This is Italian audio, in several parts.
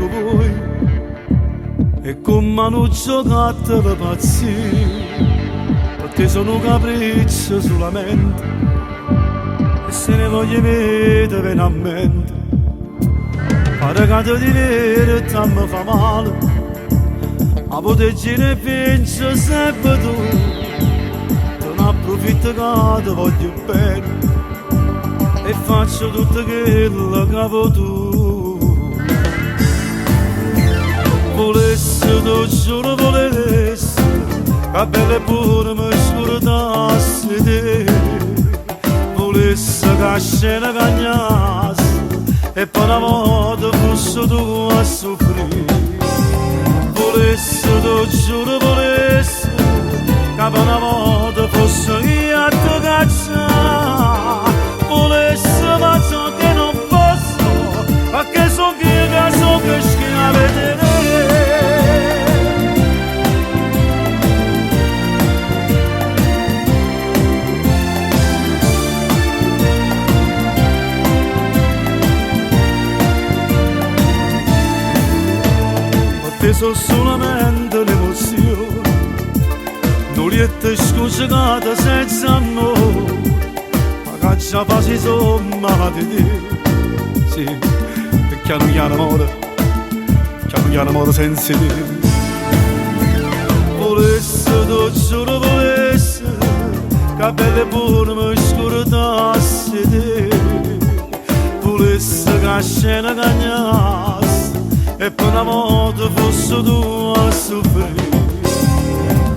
tu vuoi e con mano giocata per pazzire, perché sono un capriccio solamente e se ne voglio vedere veramente. Pare che di verità mi fa male, ma poteggine vince sempre tu, non approfitto che ti voglio bene e faccio tutto quello che vuoi tu. Volessi, tu giuro volessi, che belle pure mi scortassi te. Volessi che la scena cagnassi e poi una volta fosse tu a soffrire. Volessi, tu giuro volessi, che poi una volta fosse io a te cacciare. Volessi ma so che non posso, perché so che schia vedere. Te sono solamente un'emozione, non liette scusate senza amore, ma che già passi somma di te. Sì, perché non chiaro amore senza te. Volessi, tu giuro volessi, che belle buone mi scortassi te. Volessi che la scena cagnassi e poi una volta fosse tu a soffrire.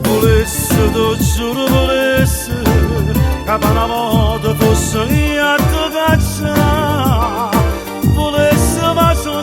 Volessi, tu giuro volessi, che poi una volta fosse io a te cacciare. Volessi ma so